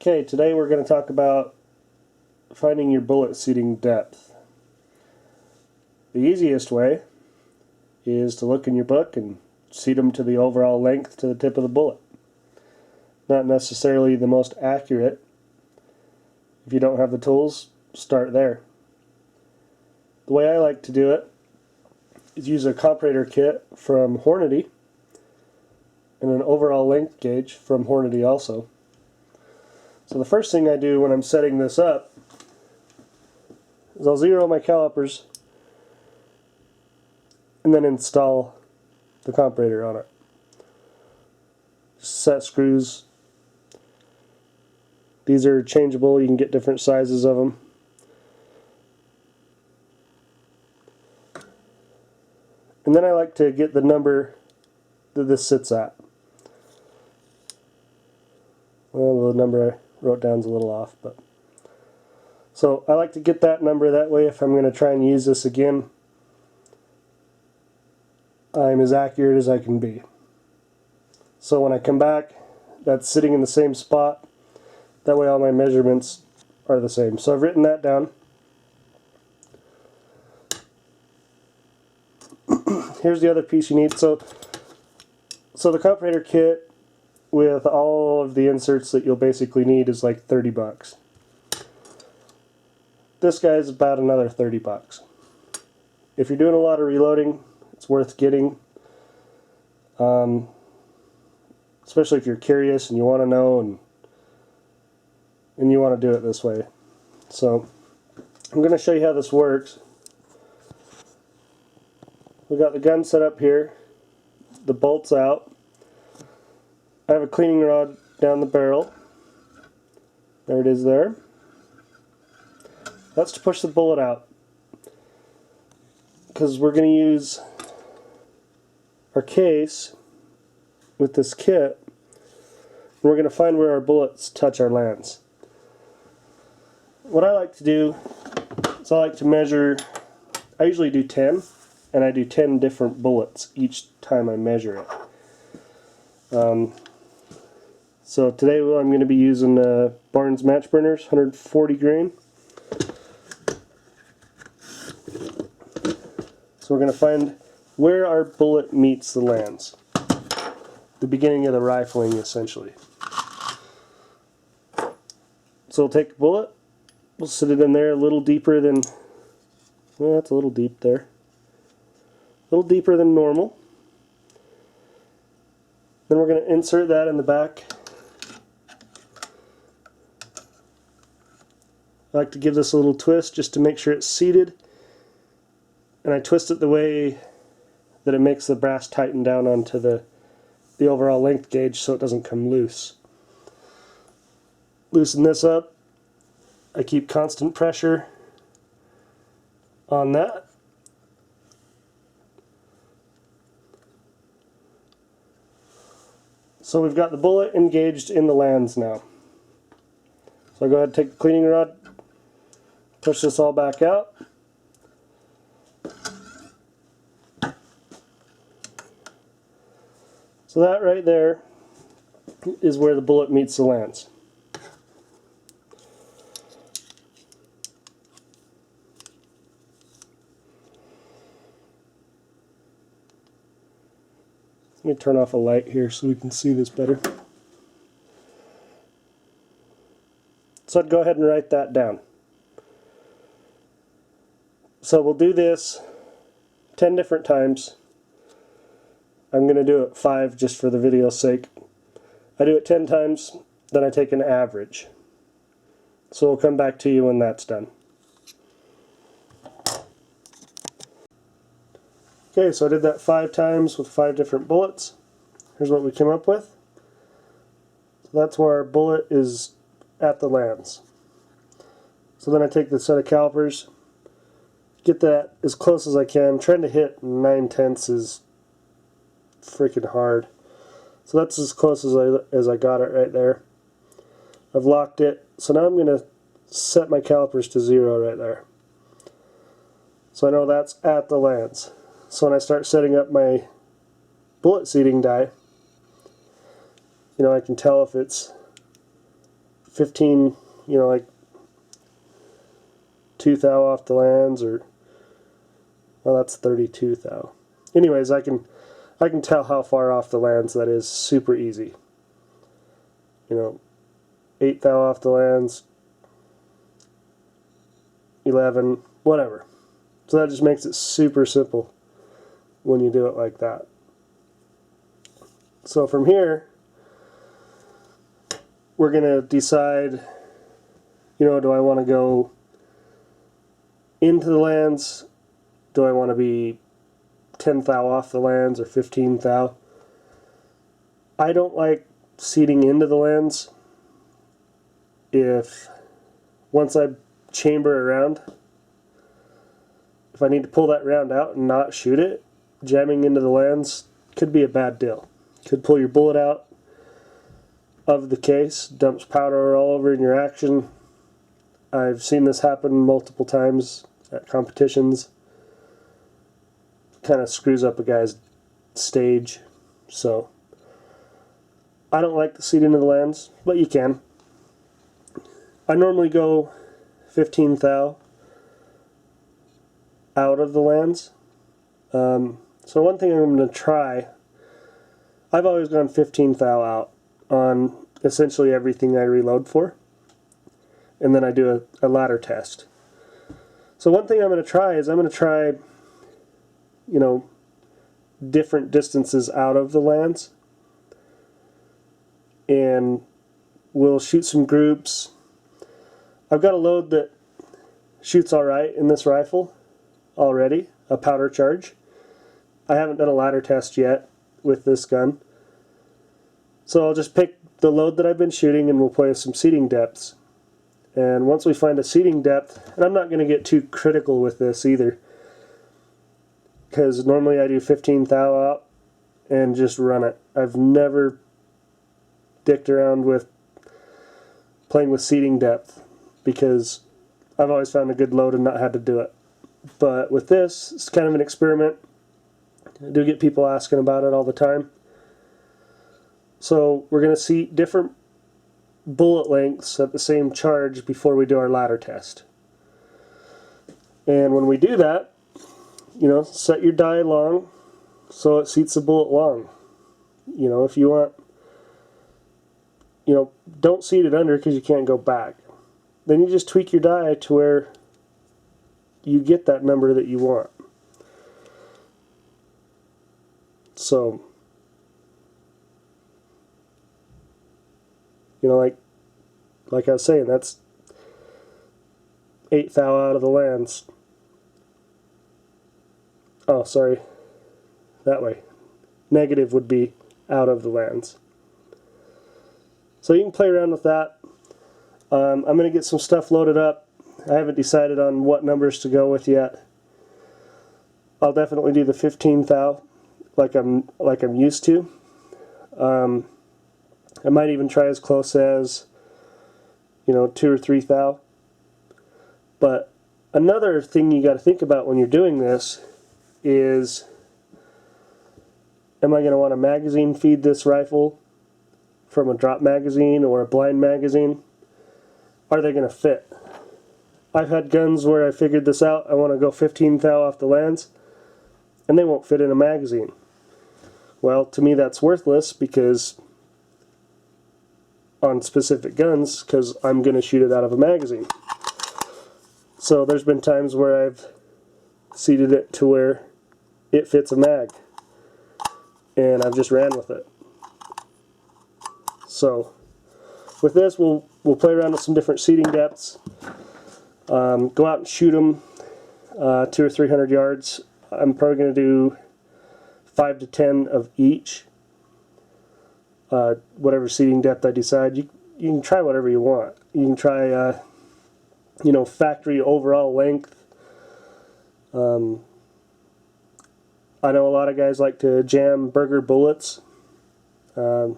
Okay, today we're going to talk about finding your bullet seating depth. The easiest way is to look in your book and seat them to the overall length to the tip of the bullet. Not necessarily the most accurate. If you don't have the tools, start there. The way I like to do it is use a comparator kit from Hornady and an overall length gauge from Hornady also. So the first thing I do when I'm setting this up is I'll zero my calipers and then install the comparator on it. Set screws. These are changeable, you can get different sizes of them. And then I like to get the number that this sits at. Well, the number I wrote down is a little off, but so I like to get that number, that way if I'm going to try and use this again, I'm as accurate as I can be. So when I come back, that's sitting in the same spot. That way all my measurements are the same. So I've written that down. Here's the other piece you need. So the comparator kit with all of the inserts that you'll basically need is like 30 bucks. This guy's about another 30 bucks. If you're doing a lot of reloading, it's worth getting. Especially if you're curious and you want to know and you want to do it this way. So I'm going to show you how this works. We got the gun set up here, the bolts out. I have a cleaning rod down the barrel. There it is there. That's to push the bullet out, because we're going to use our case with this kit, and we're going to find where our bullets touch our lands. What I like to do is I like to measure. I usually do 10, and I do 10 different bullets each time I measure it. So today I'm going to be using Barnes Match Burners 140 grain. So we're going to find where our bullet meets the lands. The beginning of the rifling, essentially. So we'll take a bullet, we'll sit it in there a little deeper than, well, that's a little deep there. A little deeper than normal. Then we're going to insert that in the back. I like to give this a little twist just to make sure it's seated. And I twist it the way that it makes the brass tighten down onto the overall length gauge so it doesn't come loose. Loosen this up. I keep constant pressure on that. So we've got the bullet engaged in the lands now. So I go ahead and take the cleaning rod, push this all back out. So that right there is where the bullet meets the lands. Let me turn off a light here so we can see this better. So I'd go ahead and write that down. So we'll do this 10 different times. I'm going to do it 5 just for the video's sake. I do it 10 times, then I take an average. So we'll come back to you when that's done. Okay, so I did that 5 times with 5 different bullets. Here's what we came up with. So that's where our bullet is at the lands. So then I take the set of calipers, get that as close as I can. I'm trying to hit 9/10 is freaking hard. So that's as close as I got it right there. I've locked it. So now I'm going to set my calipers to 0 right there. So I know that's at the lands. So when I start setting up my bullet seating die, I can tell if it's 15, you know, like 2 thou off the lands, or well, that's 32 thou. Anyways, I can tell how far off the lands that is super easy. You know, 8 thou off the lands, 11, whatever. So that just makes it super simple when you do it like that. So from here, we're going to decide, you know, do I want to go into the lands? Do I want to be 10 thou off the lands or 15 thou? I don't like seeding into the lands. If once I chamber around, if I need to pull that round out and not shoot it, jamming into the lands could be a bad deal. Could pull your bullet out of the case, dumps powder all over in your action. I've seen this happen multiple times at competitions. Kind of screws up a guy's stage. So I don't like to seed into the lands, but you can. I normally go 15 thou out of the lands. So one thing I'm going to try, I've always gone 15 thou out on essentially everything I reload for, and then I do a ladder test. So one thing I'm going to try is I'm going to try, you know, different distances out of the lands, and we'll shoot some groups. I've got a load that shoots alright in this rifle already, a powder charge. I haven't done a ladder test yet with this gun. So I'll just pick the load that I've been shooting and we'll play with some seating depths. And once we find a seating depth, and I'm not going to get too critical with this either, because normally I do 15 thou out and just run it. I've never dicked around with playing with seating depth because I've always found a good load and not had to do it. But with this, it's kind of an experiment. I do get people asking about it all the time. So we're going to see different bullet lengths at the same charge before we do our ladder test. And when we do that, you know, set your die long so it seats the bullet long. You know, if you want, you know, don't seat it under because you can't go back. Then you just tweak your die to where you get that number that you want. So, you know, like I was saying, that's 8 thou out of the lands. Oh, sorry. That way. Negative would be out of the lands. So you can play around with that. I'm going to get some stuff loaded up. I haven't decided on what numbers to go with yet. I'll definitely do the 15 thou like I'm used to. I might even try as close as, you know, 2 or 3 thou. But another thing you got to think about when you're doing this is, am I going to want a magazine feed this rifle from a drop magazine or a blind magazine? Are they going to fit? I've had guns where I figured this out. I want to go 15 thou off the lands, and they won't fit in a magazine. Well, to me that's worthless because on specific guns, because I'm going to shoot it out of a magazine. So there's been times where I've seated it to where it fits a mag, and I've just ran with it. So with this, we'll play around with some different seating depths. Go out and shoot them 200 or 300 yards. I'm probably going to do 5 to 10 of each. Whatever seating depth I decide. You can try whatever you want. You can try, you know, factory overall length. I know a lot of guys like to jam burger bullets. I've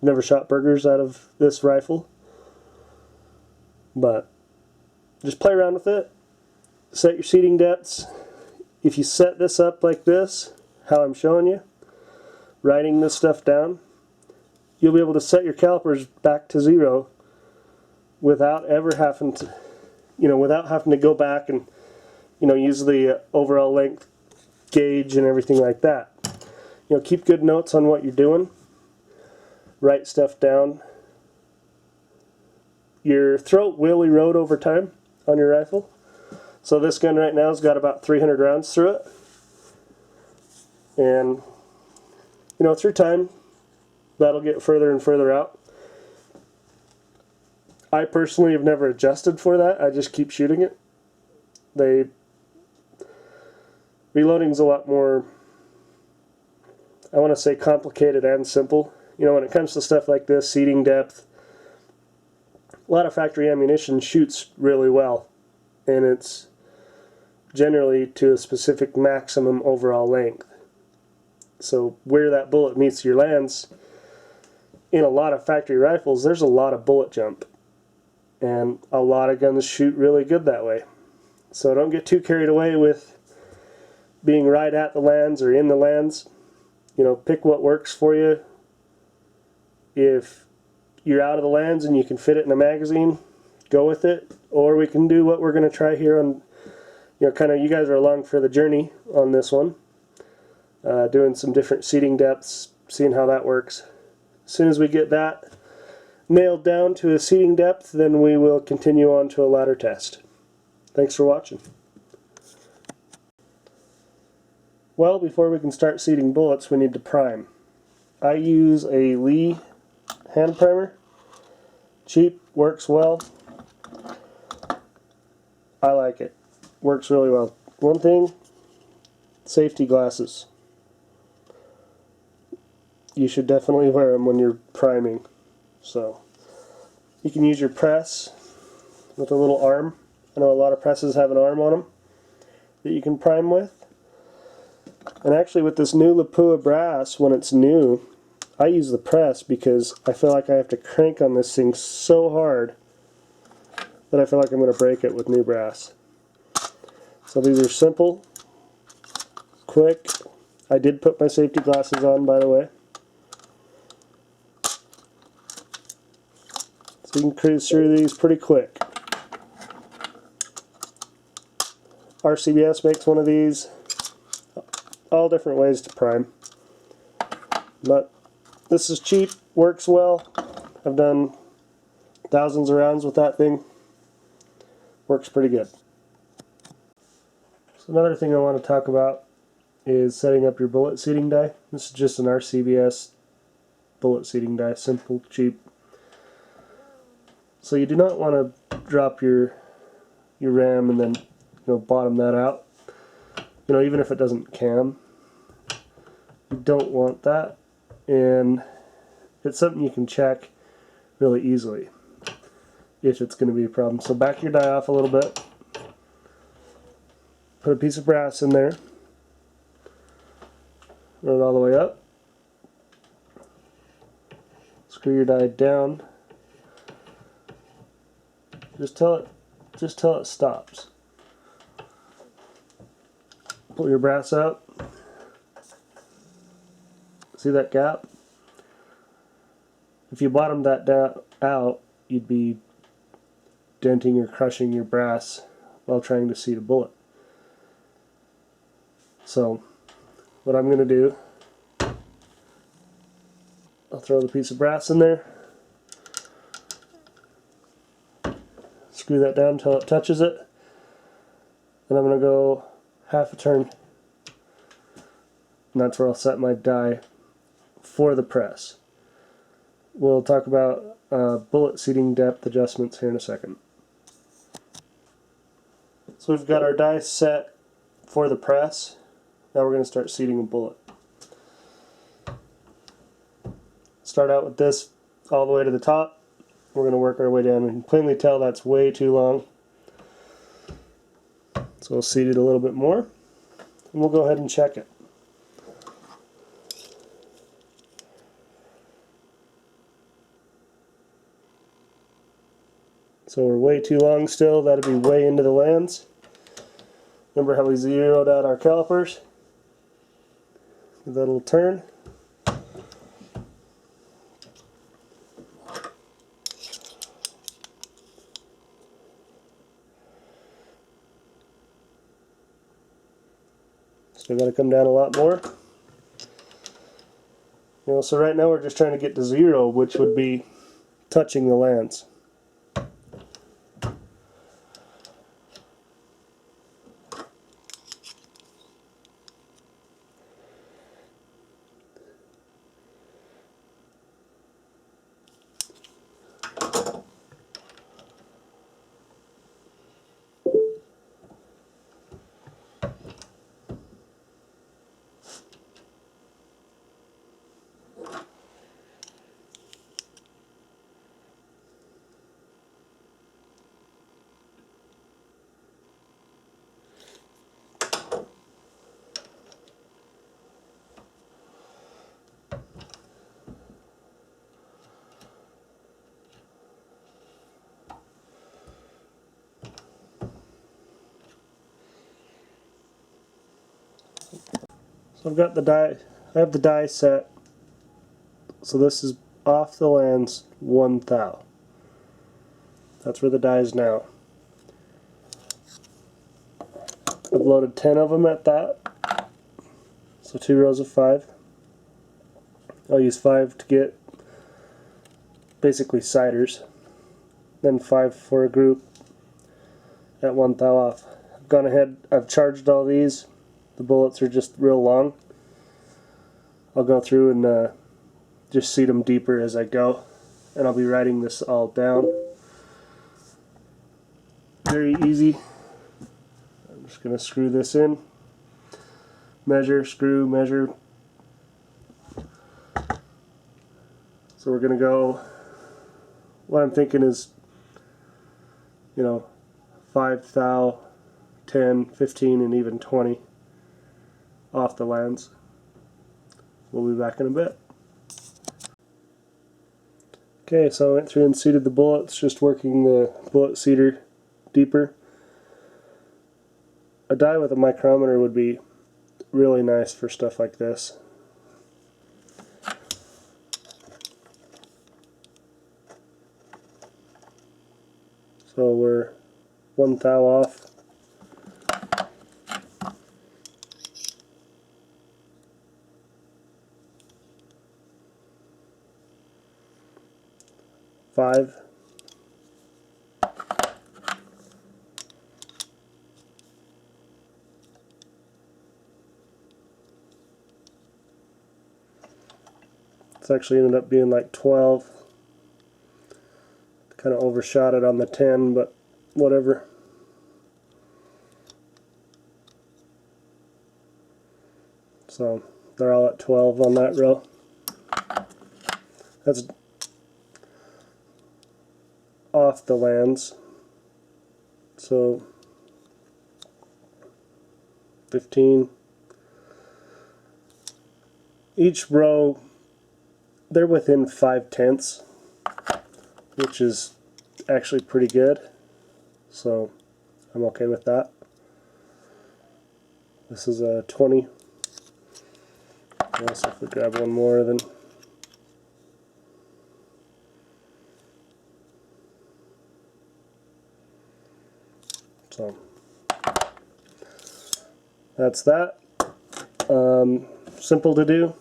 never shot burgers out of this rifle, but just play around with it. Set your seating depths. If you set this up like this, how I'm showing you, writing this stuff down, you'll be able to set your calipers back to 0 without ever having to, without having to go back and, use the overall length gauge and everything like that. Keep good notes on what you're doing. Write stuff down. Your throat will erode over time on your rifle. So this gun right now has got about 300 rounds through it. And, through time, that'll get further and further out. I personally have never adjusted for that. I just keep shooting it. Reloading's a lot more, I want to say, complicated and simple. When it comes to stuff like this, seating depth, a lot of factory ammunition shoots really well, and it's generally to a specific maximum overall length. So where that bullet meets your lands, in a lot of factory rifles, there's a lot of bullet jump, and a lot of guns shoot really good that way. So don't get too carried away with being right at the lands or in the lands. Pick what works for you. If you're out of the lands and you can fit it in a magazine, go with it. Or we can do what we're going to try here on, you guys are along for the journey on this one. Doing some different seating depths, seeing how that works. As soon as we get that nailed down to a seating depth, then we will continue on to a ladder test. Thanks for watching. Well, before we can start seating bullets, we need to prime. I use a Lee hand primer. Cheap, works well. I like it. Works really well. One thing, safety glasses. You should definitely wear them when you're priming. So, you can use your press with a little arm. I know a lot of presses have an arm on them that you can prime with. And actually with this new Lapua brass, when it's new, I use the press because I feel like I have to crank on this thing so hard that I feel like I'm going to break it with new brass. So these are simple, quick. I did put my safety glasses on, by the way. So you can cruise through these pretty quick. RCBS makes one of these. All different ways to prime. But this is cheap, works well. I've done thousands of rounds with that thing. Works pretty good. So another thing I want to talk about is setting up your bullet seating die. This is just an RCBS bullet seating die, simple, cheap. So you do not want to drop your RAM and then bottom that out. Even if it doesn't cam, you don't want that, and it's something you can check really easily if it's going to be a problem. So back your die off a little bit, put a piece of brass in there, run it all the way up, screw your die down, just till it stops. Pull your brass out. See that gap? If you bottomed that out, you'd be denting or crushing your brass while trying to seat a bullet. So, what I'm going to do, I'll throw the piece of brass in there, screw that down until it touches it, and I'm going to go half a turn, and that's where I'll set my die for the press. We'll talk about bullet seating depth adjustments here in a second. So we've got our die set for the press. Now we're going to start seating a bullet. Start out with this all the way to the top. We're going to work our way down. You can plainly tell that's way too long. So we'll seat it a little bit more, and we'll go ahead and check it. So we're way too long still. That'll be way into the lands. Remember how we zeroed out our calipers? Give that a little turn. Still got to come down a lot more. So right now we're just trying to get to 0, which would be touching the lands. So I've got the die, I have the die set, so this is off the lands 1 thou. That's where the die is now. I've loaded 10 of them at that, so 2 rows of 5. I'll use 5 to get basically siders, then 5 for a group at 1 thou off. I've gone ahead, I've charged all these. The bullets are just real long. I'll go through and just seat them deeper as I go, and I'll be writing this all down. Very easy. I'm just going to screw this in. Measure, screw, measure. So we're going to go, what I'm thinking is, 5 thou, 10, 15, and even 20 off the lands. We'll be back in a bit. Okay, so I went through and seated the bullets, just working the bullet seater deeper. A die with a micrometer would be really nice for stuff like this. So we're 1 thou off. Five. It's actually ended up being like 12. Kind of overshot it on the 10, but whatever. So they're all at 12 on that row. That's off the lands. So 15. Each row, they're within 5/10, which is actually pretty good. So I'm okay with that. This is a 20. Also, if we grab one more, then so that's that. Simple to do.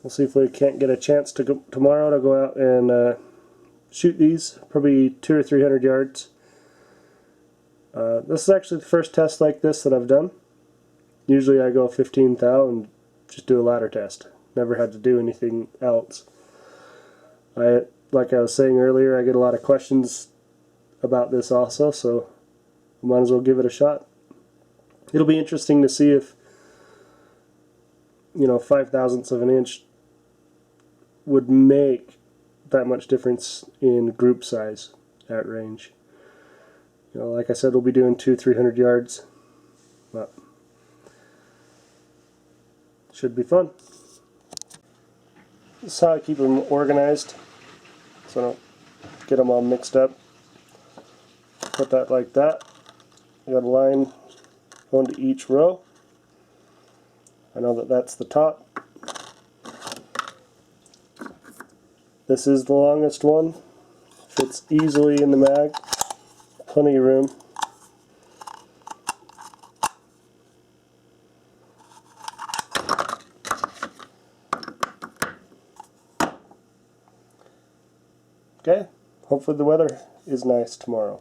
We'll see if we can't get a chance to go tomorrow to go out and shoot these, probably 200 or 300 yards. This is actually the first test like this that I've done. Usually I go 15 thou and just do a ladder test. Never had to do anything else. Like I was saying earlier, I get a lot of questions about this also, so I might as well give it a shot. It'll be interesting to see if 5/1000ths of an inch would make that much difference in group size at range. Like I said, we'll be doing 200-300 yards, but should be fun. This is how I keep them organized, so I don't get them all mixed up. Put that like that. I got a line going to each row. I know that that's the top. This is the longest one. Fits easily in the mag. Plenty of room. Okay, hopefully the weather is nice tomorrow.